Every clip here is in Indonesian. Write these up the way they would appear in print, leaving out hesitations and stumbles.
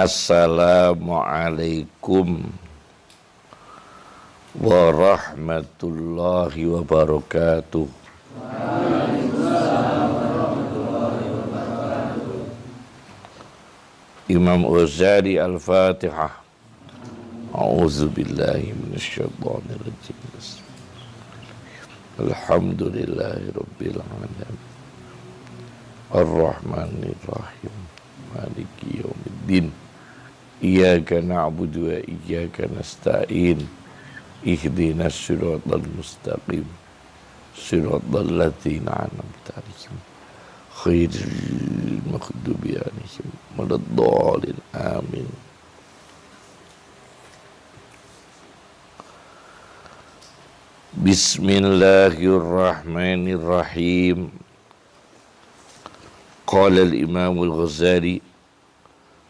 Assalamualaikum warahmatullahi wabarakatuh. Imam Ghazali Al-Fatihah. A'udzubillahi minasyaitonirrajim. Alhamdulillahirabbil alamin. Ar-Rahmanir-Rahim. Maliki yaumiddin. Iyyaka na'budu wa iyyaka nasta'in. Ihdinas siratal mustaqim. Siratal ladzina an'amta 'alaihim ghairil maghdubi 'alaihim waladdallin. Amin. Bismillahirrahmanirrahim. Qala al-Imam al-Ghazali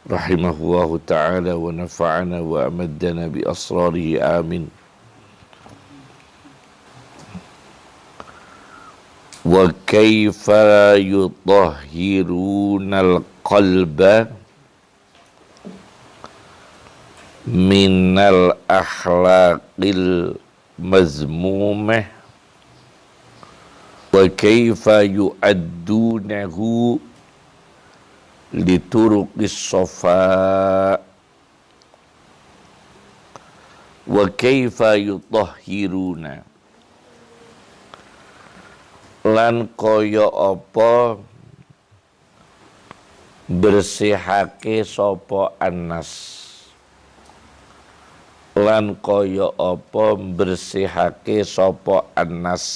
rahimahullahu ta'ala wa nafa'ana wa amaddana bi asrarihi amin. Wa kaifa yutahhiruna al-qalba minal akhlaqil mazmumah wa kaifa yu'addunahu lituruqis safa wa kaifa yutahhiruna lan kaya apa bersihake sapa annas, lan kaya apa bersihake sapa annas,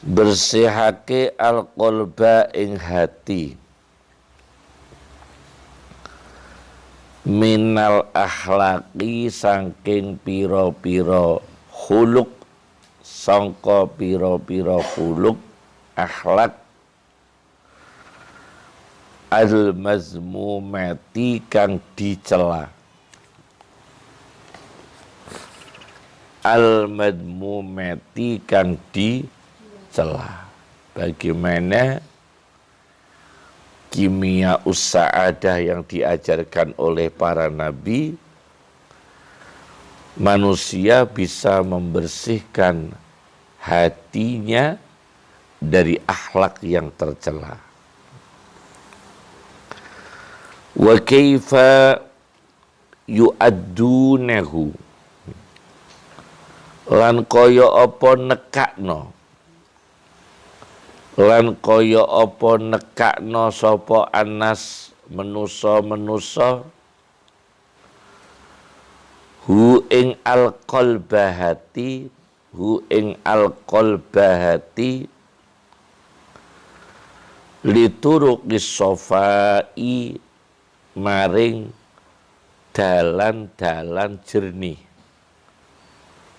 bersihake al-qalba ing hati, minal akhlaqi saking pira-pira khuluq, sangka pira-pira khuluq akhlak, al-mazmumati kang dicela, al-madmumati kang dicela. Bagaimana kimia us-sa'adah yang diajarkan oleh para nabi, manusia bisa membersihkan hatinya dari akhlak yang tercela. Wa kaifa yu'addunahu, lan kaya apa nekakno, lan kaya apa nekakno sapa anas menusa-menusa hu ing al-qalbahati, hu ing al-qalbahati lituruqis safai maring dalan-dalan jernih.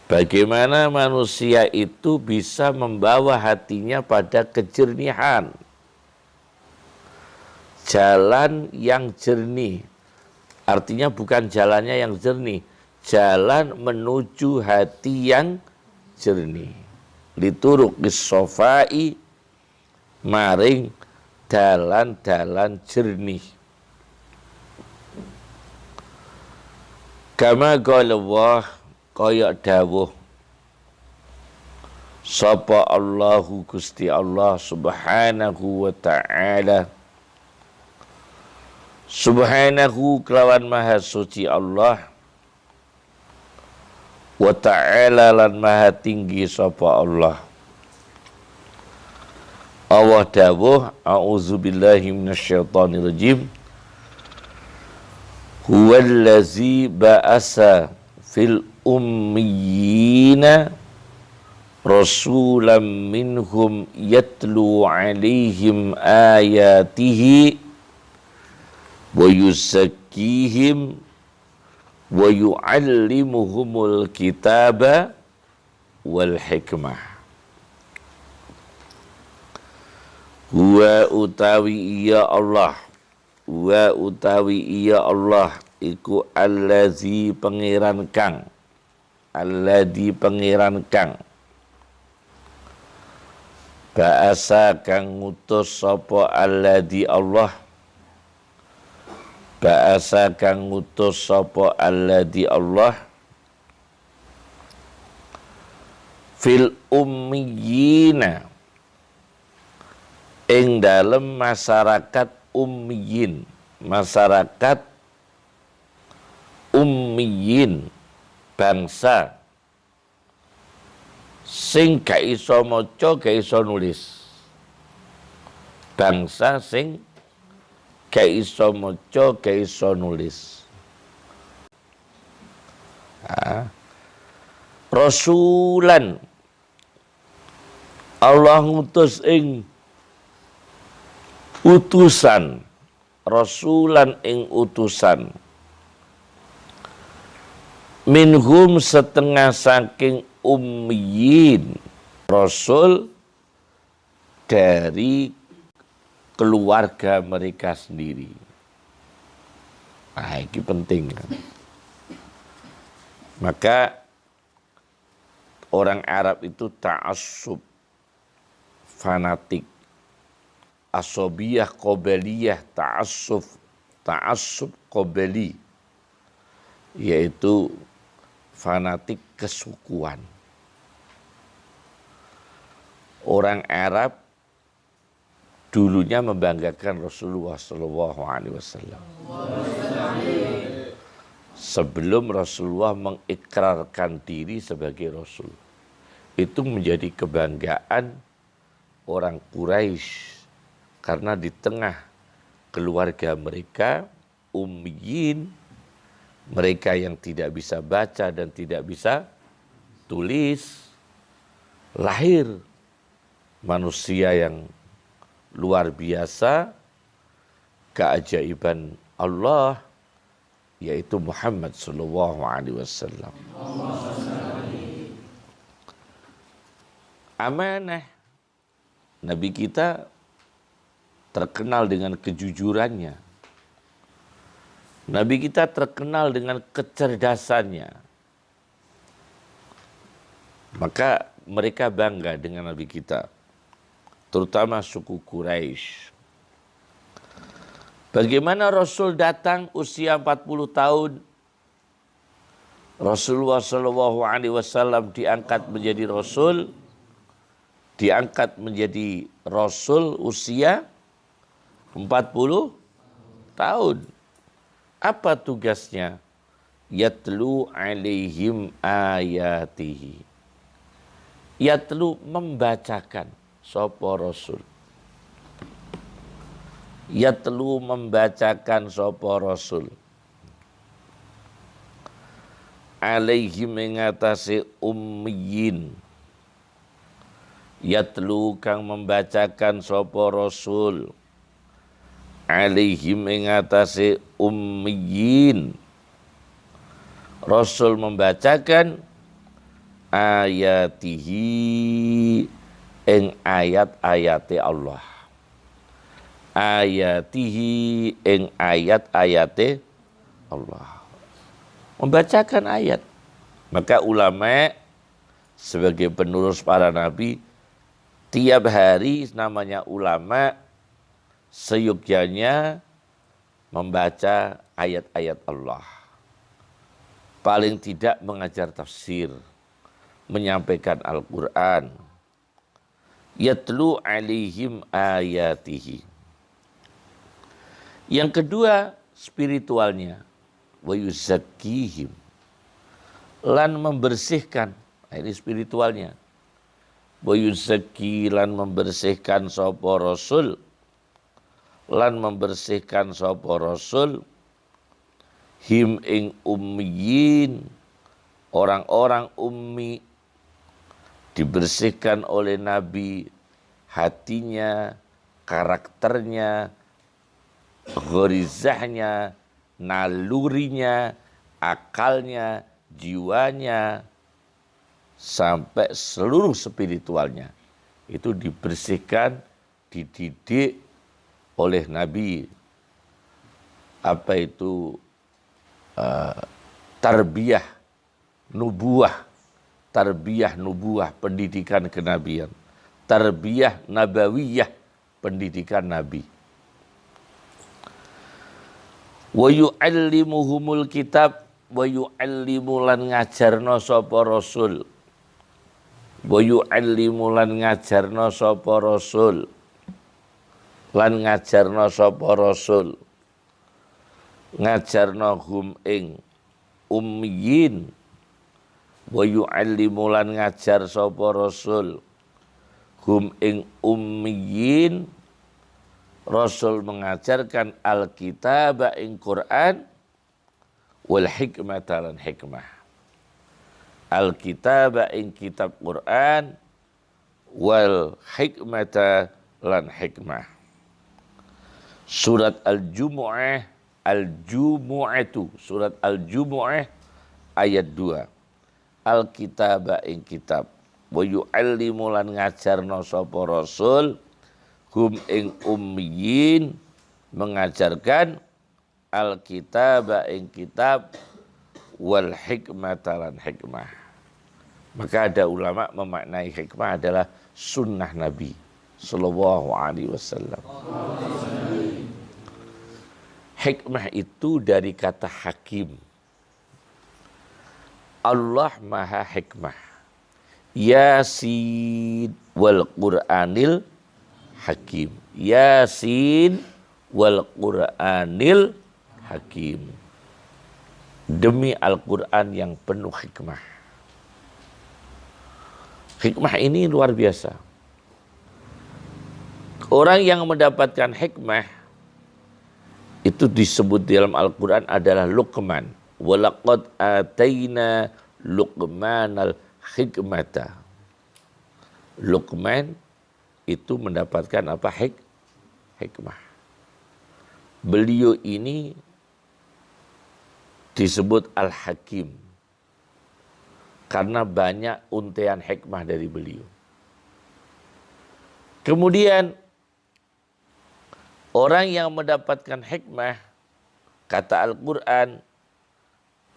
Bagaimana manusia itu bisa membawa hatinya pada kejernihan, jalan yang jernih. Artinya bukan jalannya yang jernih, jalan menuju hati yang jernih. Lituruqis safai maring dalan-dalan jernih. Kama qala Allah, kaya dawuh sapa Allahu Gusti Allah subhanahu wa ta'ala, subhanahu kelawan maha suci Allah, wa ta'ala lan maha tinggi sapa Allah. Allah dawuh, a'udzubillahi minasyaitonirrajim, huwallazi ba'asa fil ummiyina rasulam minhum yatlu alaihim ayatihi wa yuzakkihim wa yu'allimuhumul kitaba wal hikmah. Wa utawi iya Allah, wa utawi iya Allah iku allazi pangeran kang, alladzi pangeran kang ba'asa kang ngutus sapa alladzi Allah, ba'asa kang ngutus sapa alladzi Allah fil ummiyina ing dalem masyarakat ummiyin, masyarakat ummiyin, bangsa sing gak iso maca gak iso nulis, bangsa sing gak iso maca gak iso nulis. Rasulan Allah ngutus ing utusan, rasulan ing utusan, minhum setengah saking ummiyin, rasul dari keluarga mereka sendiri. Nah, ini penting. Maka orang Arab itu ta'assub, fanatik, asobiyah, qobeliyah, ta'assub qobeli, yaitu fanatik kesukuan. Orang Arab dulunya membanggakan Rasulullah SAW. Sebelum Rasulullah mengikrarkan diri sebagai Rasul, itu menjadi kebanggaan orang Quraisy karena di tengah keluarga mereka ummiyin, mereka yang tidak bisa baca dan tidak bisa tulis, lahir manusia yang luar biasa, keajaiban Allah, yaitu Muhammad sallallahu alaihi wasallam. Amanah. Nabi kita terkenal dengan kejujurannya. Nabi kita terkenal dengan kecerdasannya. Maka mereka bangga dengan Nabi kita, terutama suku Quraisy. Bagaimana Rasul datang usia 40 tahun, Rasulullah SAW diangkat menjadi Rasul, diangkat menjadi Rasul usia 40 tahun. Apa tugasnya? Yatlu alaihim ayatihi. Yatlu membacakan sapa Rasul. Yatlu membacakan sapa Rasul. Alaihim mengatasi ummiyin. Yatlu kang membacakan sapa Rasul. Alaihim mengatasi ummiyin. Rasul membacakan ayatihi ing ayat-ayate Allah. Ayatihi ing ayat-ayate Allah. Membacakan ayat. Maka ulama sebagai penerus para nabi, tiap hari namanya ulama seyogyanya membaca ayat-ayat Allah. Paling tidak mengajar tafsir, menyampaikan Al-Quran. Yatlu alaihim ayatihi. Yang kedua, spiritualnya. Wa yuzakkihim. Lan membersihkan. Nah, ini spiritualnya. Wa yuzakki lan membersihkan sapa Rasul. Lan membersihkan sapa Rasul. Him ing ummiyin, orang-orang ummi, dibersihkan oleh Nabi hatinya, karakternya, ghorizahnya, nalurinya, akalnya, jiwanya, sampai seluruh spiritualnya. Itu dibersihkan, dididik oleh Nabi. Apa itu tarbiyah nubuah, pendidikan kenabian. Tarbiyah nabawiyah, pendidikan Nabi. Wa yu'allimuhumul kitab wa yu'allimu lan ngajarna sapa rasul. Wa yu'allimu lan ngajarna sapa rasul. Lan ngajarna sapa rasul. Ngajarna hum ing ummiyin. Wa yu'allimu lan ngajar sapa rasul. Hum ing ummiyin. Rasul mengajarkan Alkitab ing Quran wal hikmata lan hikmah. Alkitab ing kitab Quran wal hikmata lan hikmah. Surat Al-Jumu'ah, surat Al-Jumu'ah ayat 2. Alkitab ing kitab wa yu'allimu lan ngajarna sapa rasul hum ing ummiyin, mengajarkan Alkitab ing kitab wal hikmata lan hikmah. Maka ada ulama memaknai hikmah adalah sunnah Nabi sallallahu alaihi wasallam. Hikmah itu dari kata hakim. Allah maha hikmah. Yasin wal Qur'anil hakim. Yasin wal Qur'anil hakim. Demi Al-Quran yang penuh hikmah. Hikmah ini luar biasa. Orang yang mendapatkan hikmah itu disebut dalam Al-Quran adalah Luqman. Walaqad ataina Luqmanal hikmata. Luqman itu mendapatkan apa? Hikmah. Beliau ini disebut Al-Hakim karena banyak untaian hikmah dari beliau. Kemudian orang yang mendapatkan hikmah, kata Al-Quran,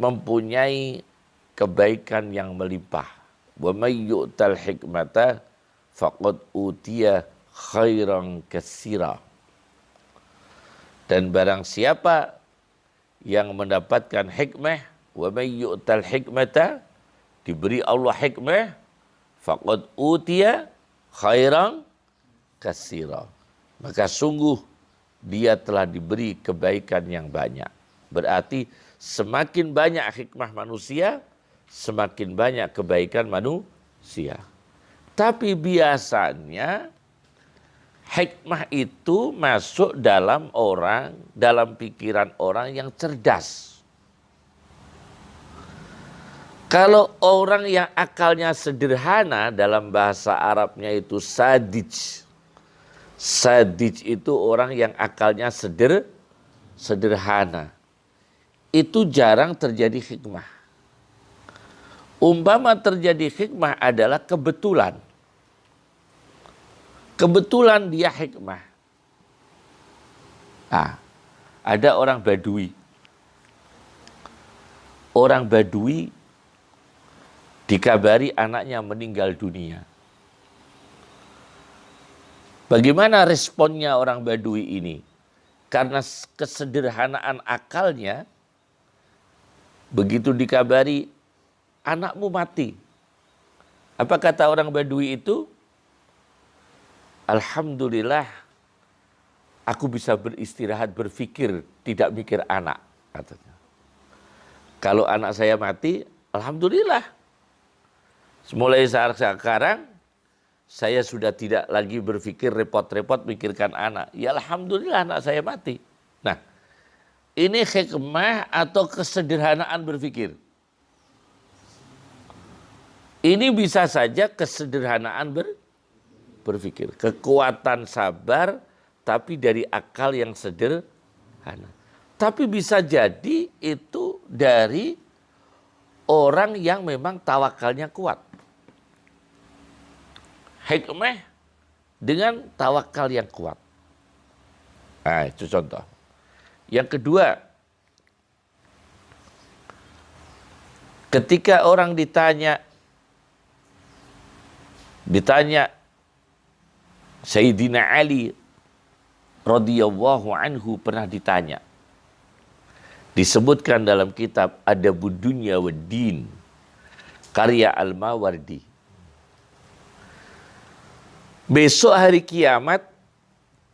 mempunyai kebaikan yang melimpah. Wa may yu'tal hikmata faqad utiya khairan katsira. Dan barang siapa yang mendapatkan hikmah, wa may yu'tal hikmata, diberi Allah hikmah, faqad utiya khairan katsira. Maka sungguh dia telah diberi kebaikan yang banyak. Berarti semakin banyak hikmah manusia, semakin banyak kebaikan manusia. Tapi biasanya hikmah itu masuk dalam pikiran orang yang cerdas. Kalau orang yang akalnya sederhana, dalam bahasa Arabnya itu sadij. Sadij itu orang yang akalnya sederhana. Itu jarang terjadi hikmah. Umpama terjadi hikmah adalah kebetulan. Kebetulan dia hikmah. Ada orang Badui. Orang Badui dikabari anaknya meninggal dunia. Bagaimana responnya orang Badui ini? Karena kesederhanaan akalnya, begitu dikabari anakmu mati. Apa kata orang Badui itu? Alhamdulillah aku bisa beristirahat, berpikir, tidak mikir anak, katanya. Kalau anak saya mati, alhamdulillah. Mulai saat sekarang saya sudah tidak lagi berpikir repot-repot mikirkan anak. Ya alhamdulillah anak saya mati. Nah, ini hikmah atau kesederhanaan berpikir? Ini bisa saja kesederhanaan berpikir. Kekuatan sabar, tapi dari akal yang sederhana. Tapi bisa jadi itu dari orang yang memang tawakalnya kuat. Hikmah dengan tawakal yang kuat. Nah, itu contoh. Yang kedua, ketika orang ditanya Sayyidina Ali radhiyallahu anhu pernah ditanya. Disebutkan dalam kitab Adabud Dunya wad Din karya Al-Mawardi. Besok hari kiamat,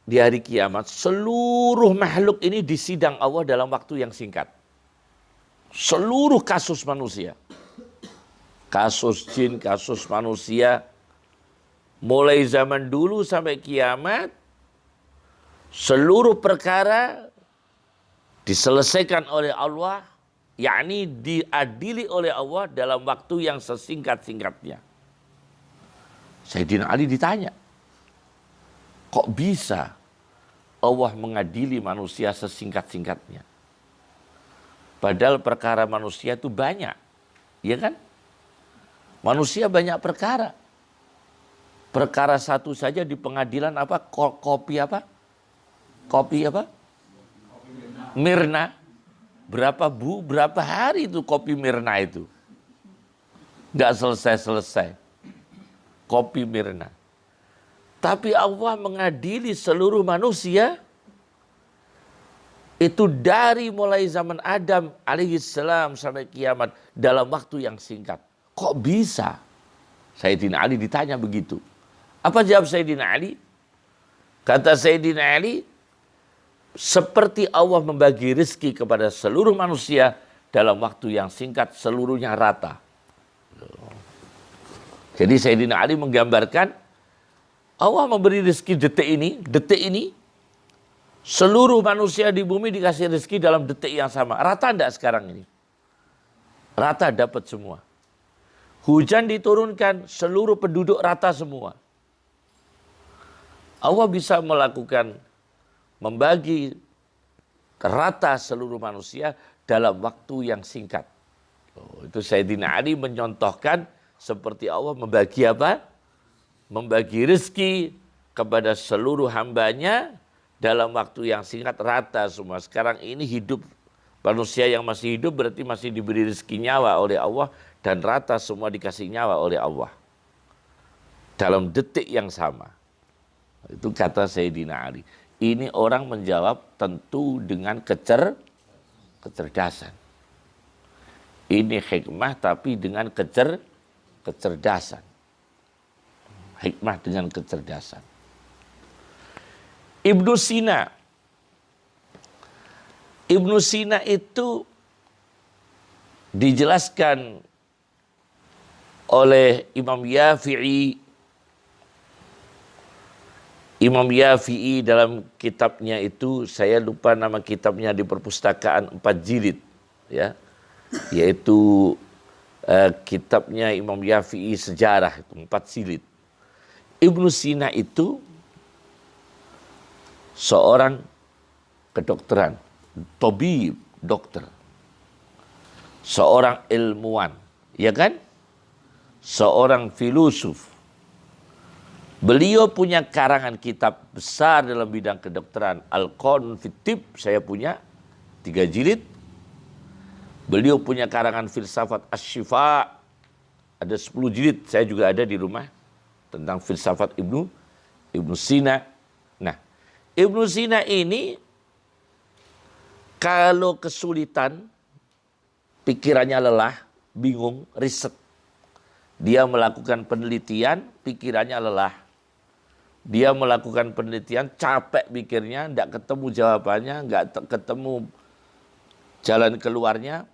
di hari kiamat seluruh makhluk ini disidang Allah dalam waktu yang singkat. Seluruh kasus manusia. Kasus jin, kasus manusia, mulai zaman dulu sampai kiamat, seluruh perkara diselesaikan oleh Allah, yakni diadili oleh Allah dalam waktu yang sesingkat-singkatnya. Sayyidina Ali ditanya, kok bisa Allah mengadili manusia sesingkat-singkatnya? Padahal perkara manusia itu banyak, ya kan? Manusia banyak perkara. Perkara satu saja di pengadilan apa? Kopi apa? Kopi apa? Mirna. Berapa hari itu kopi Mirna itu? Nggak selesai-selesai. Kopi Mirna. Tapi Allah mengadili seluruh manusia itu dari mulai zaman Adam alaihissalam sampai kiamat dalam waktu yang singkat. Kok bisa? Sayyidina Ali ditanya begitu. Apa jawab Sayyidina Ali? Kata Sayyidina Ali, seperti Allah membagi rezeki kepada seluruh manusia dalam waktu yang singkat, seluruhnya rata. Jadi Sayyidina Ali menggambarkan Allah memberi rezeki detik ini, seluruh manusia di bumi dikasih rezeki dalam detik yang sama. Rata enggak sekarang ini? Rata dapat semua. Hujan diturunkan, seluruh penduduk rata semua. Allah bisa melakukan, membagi rata seluruh manusia dalam waktu yang singkat. Itu Sayyidina Ali menyontohkan seperti Allah membagi apa? Membagi rezeki kepada seluruh hambanya dalam waktu yang singkat, rata semua. Sekarang ini hidup manusia yang masih hidup berarti masih diberi rezeki nyawa oleh Allah dan rata semua dikasih nyawa oleh Allah dalam detik yang sama. Itu kata Sayyidina Ali. Ini orang menjawab tentu dengan kecerdasan. Ini hikmah tapi dengan kecerdasan. Hikmah dengan kecerdasan. Ibnu Sina itu dijelaskan oleh Imam Yafi'i dalam kitabnya itu, saya lupa nama kitabnya di perpustakaan 4 jilid, ya, yaitu kitabnya Imam Yafi'i sejarah itu 4 jilid. Ibnu Sina itu seorang kedokteran, tabib, dokter, seorang ilmuwan, ya kan? Seorang filosof. Beliau punya karangan kitab besar dalam bidang kedokteran. Al-Qanun fit Tibb, saya punya 3 jilid. Beliau punya karangan filsafat Asy-Syifa, ada 10 jilid. Saya juga ada di rumah tentang filsafat Ibnu Sina. Nah, Ibnu Sina ini kalau kesulitan, pikirannya lelah, bingung, riset. Dia melakukan penelitian, pikirannya lelah. Dia melakukan penelitian, capek pikirnya, tidak ketemu jawabannya, nggak ketemu jalan keluarnya.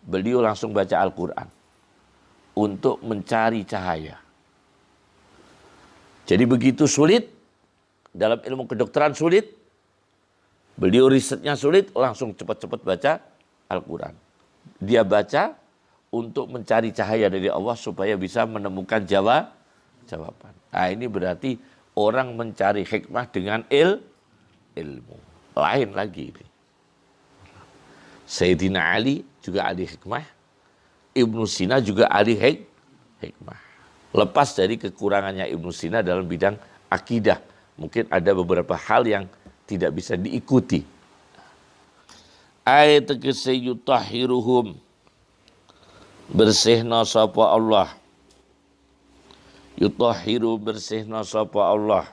Beliau langsung baca Al-Quran untuk mencari cahaya. Jadi begitu sulit, dalam ilmu kedokteran sulit, beliau risetnya sulit, langsung cepat-cepat baca Al-Quran. Dia baca, untuk mencari cahaya dari Allah supaya bisa menemukan jawaban. Nah, ini berarti orang mencari hikmah dengan ilmu. Lain lagi ini. Sayyidina Ali juga ahli hikmah. Ibnu Sina juga ahli hikmah. Lepas dari kekurangannya Ibnu Sina dalam bidang akidah. Mungkin ada beberapa hal yang tidak bisa diikuti. Ayat tegese yutahhiruhum, bersihna sapa Allah. Yutahhiru, bersihna sapa Allah.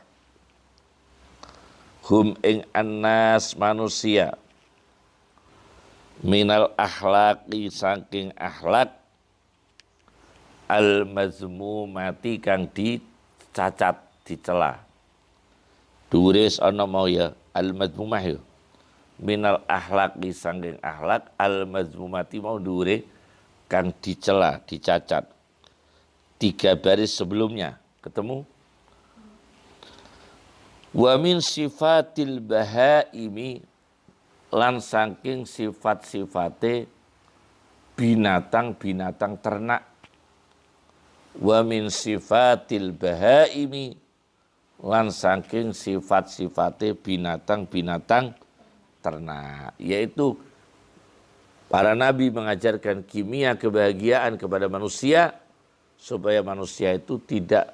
Hum ing annas, manusia. Minal akhlaqi, saking akhlak. Al-mazmumati, kang dicacat, dicela. Duris ana mau ya al-mazmumah ya. Minal akhlaqi, saking akhlak. Al-mazmumati mau dure kang dicela, dicacat. 3 baris sebelumnya ketemu. Wa min sifatil bahaimi, lan saking sifat-sifate binatang-binatang ternak. Wa min sifatil bahaimi, lan saking sifat-sifate binatang-binatang ternak. Yaitu para nabi mengajarkan kimia kebahagiaan kepada manusia supaya manusia itu tidak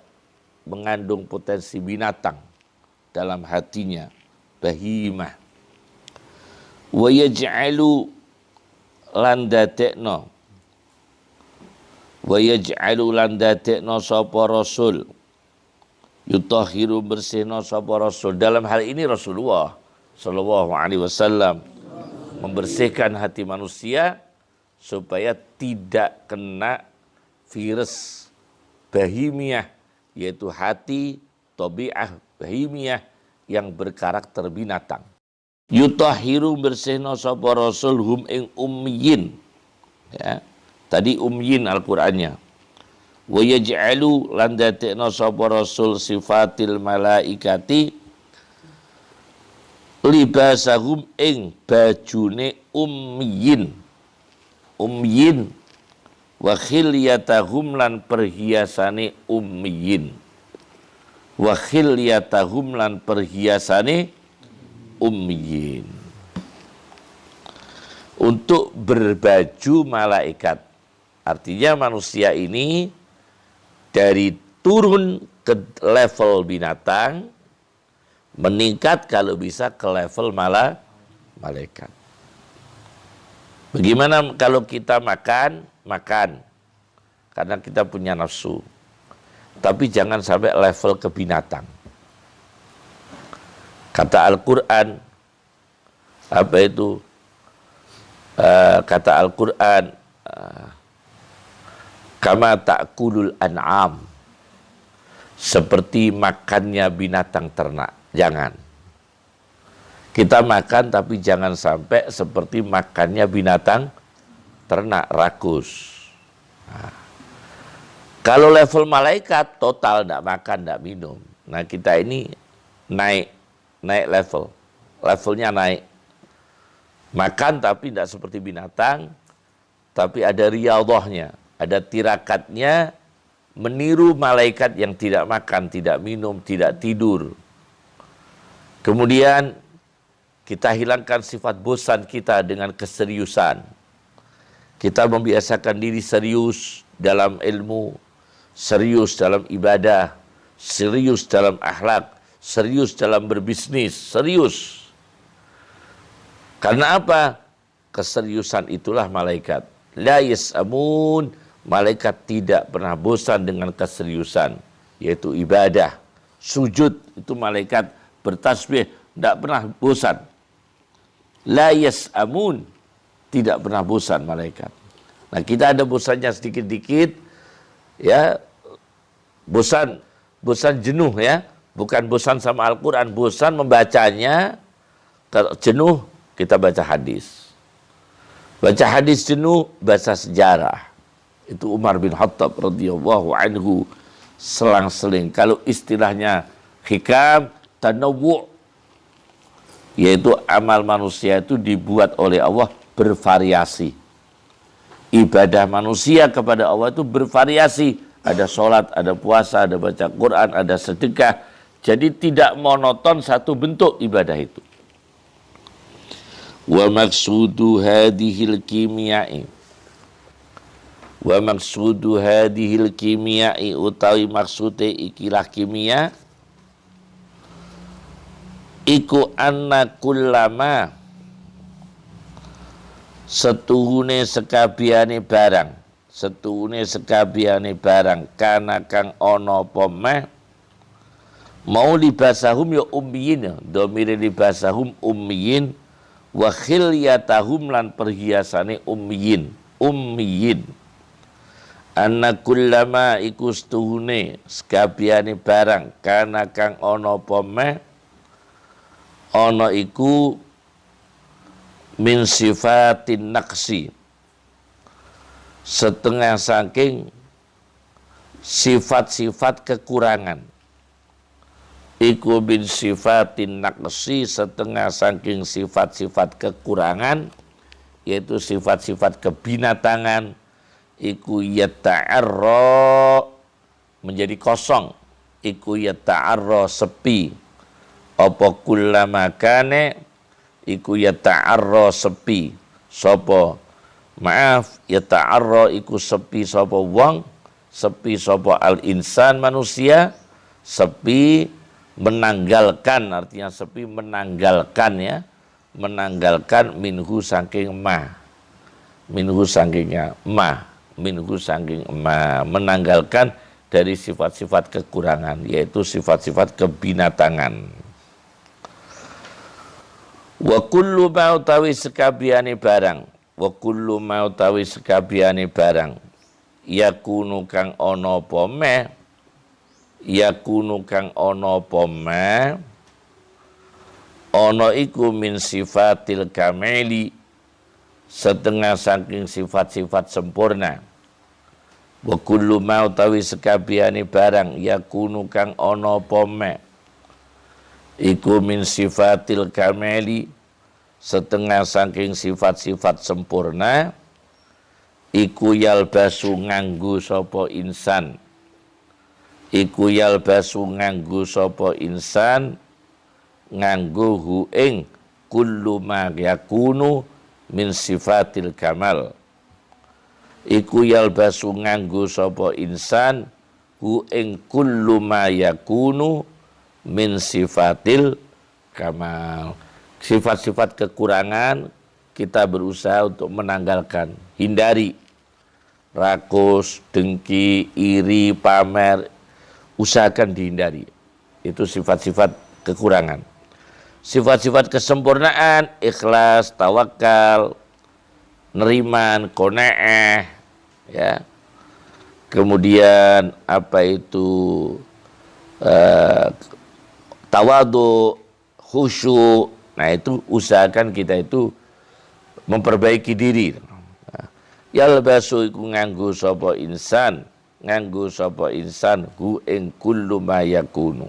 mengandung potensi binatang dalam hatinya, bahimah. Wa yaj'alu, lan dadekno, wa yaj'alu, lan dadekno sapa rasul, yutahhiru, bersihno sapa rasul. Dalam hal ini Rasulullah sallallahu alaihi wasallam membersihkan hati manusia supaya tidak kena virus bahimiyah, yaitu hati tabi'ah bahimiyah yang berkarakter binatang. Yutahhiru, bersihno sapa rasul hum ing ummiyin. Ya, tadi ummiyin Al-Qur'annya. Wa yaj'alu, lan dadekno sapa rasul sifatil malaikati, libasahum ing bajune ummiyin. Ummiyin. Wa khilyatahum, lan perhiasane ummiyin. Wa khilyatahum, lan perhiasane ummiyin. Untuk berbaju malaikat. Artinya manusia ini dari turun ke level binatang, meningkat kalau bisa ke level malaikat. Bagaimana kalau kita makan karena kita punya nafsu, tapi jangan sampai level ke binatang. Kata Al-Quran, apa itu? Kata Al-Quran, kama ta'kulul an'am, seperti makannya binatang ternak. Jangan. Kita makan tapi jangan sampai seperti makannya binatang ternak, rakus. Nah, kalau level malaikat total tidak makan, tidak minum. Nah, kita ini naik level. Levelnya naik. Makan tapi tidak seperti binatang, tapi ada riyadhahnya, ada tirakatnya, meniru malaikat yang tidak makan, tidak minum, tidak tidur. Kemudian kita hilangkan sifat bosan kita dengan keseriusan. Kita membiasakan diri serius dalam ilmu, serius dalam ibadah, serius dalam akhlak, serius dalam berbisnis, serius. Karena apa? Keseriusan itulah malaikat. La yas'amun, malaikat tidak pernah bosan dengan keseriusan, yaitu ibadah. Sujud itu malaikat bertasbih, tidak pernah bosan. La yas'amun, tidak pernah bosan malaikat. Nah, kita ada bosannya sedikit-dikit, ya, bosan jenuh ya, bukan bosan sama Al-Quran, bosan membacanya. Kalau jenuh, kita baca hadis. Baca hadis jenuh, baca sejarah. Itu Umar bin Khattab radhiyallahu anhu selang-seling. Kalau istilahnya hikam, tanawwu', yaitu amal manusia itu dibuat oleh Allah bervariasi. ibadah manusia kepada Allah itu bervariasi. Ada sholat, ada puasa, ada baca Quran, ada sedekah. Jadi tidak monoton satu bentuk ibadah itu. Wa maqsudu hadhil kimiyai. Wa maqsudu hadhil kimiyai utawi maksude ikilah kimia iku anna kullama setuhune sekabiane barang kana kang ana apa meh mau libasahum ya ummiyin domire libasahum ummiyin wa khilyatahum lan perhiasane ummiyin anna kullama iku setuhune sekabiane barang kana kang ana apa meh ana iku min sifatin naqsi setengah saking sifat-sifat kekurangan iku min sifatin naqsi setengah saking sifat-sifat kekurangan yaitu sifat-sifat kebinatangan iku yata'arra menjadi kosong iku yata'arra sepi apa kullama kane iku yata'arra sepi sapa yata'arra iku sepi sapa wong sepi sapa al insan manusia sepi menanggalkan artinya sepi menanggalkan ya menanggalkan minhu saking menanggalkan dari sifat-sifat kekurangan yaitu sifat-sifat kebinatangan. Wa kullu ma utawi sekabiane barang yakunu kang ana apa meh ana iku min sifatil kamili setengah saking sifat-sifat sempurna wa kullu ma utawi sekabiane barang yakunu kang ana apa meh iku min sifatil kamali setengah saking sifat-sifat sempurna iku yalbasu nganggo sapa insan nganggo hu ing kullu ma yakunu min sifatil kamal iku yalbasu nganggo sapa insan hu ing kullu ma yakunu min sifatil kamal. Sifat-sifat kekurangan kita berusaha untuk menanggalkan, hindari rakus, dengki, iri, pamer, usahakan dihindari. Itu sifat-sifat kekurangan. Sifat-sifat kesempurnaan, ikhlas, tawakal, neriman, qanaah, ya. Kemudian apa itu tawadu, khusyuk. Nah itu usahakan kita itu memperbaiki diri. Yalbasu iku nganggo sapa insan hu ing kullu ma yakunu.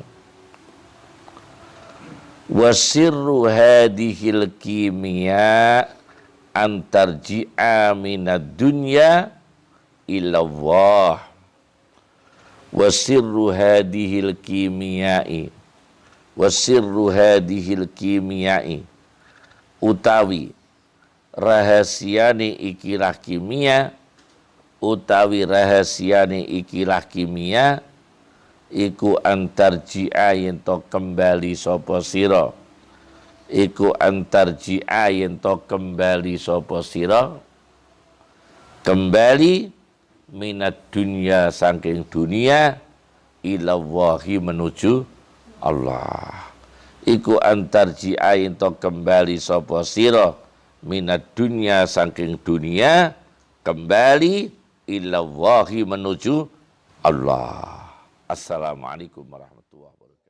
Wa sirru hadhil kimia antarji'a minad dunya ila Allah. Wa sirru hadhil kimiai utawi rahasiane ikilah kimia iku antarji'a yen to kembali sapa sira kembali minat dunya saking dunia ila Allahi menuju Allah. Iku antarji'a yen to kembali sapa sira minat dunya saking dunia kembali ila Allahi menuju Allah. Assalamualaikum warahmatullahi wabarakatuh.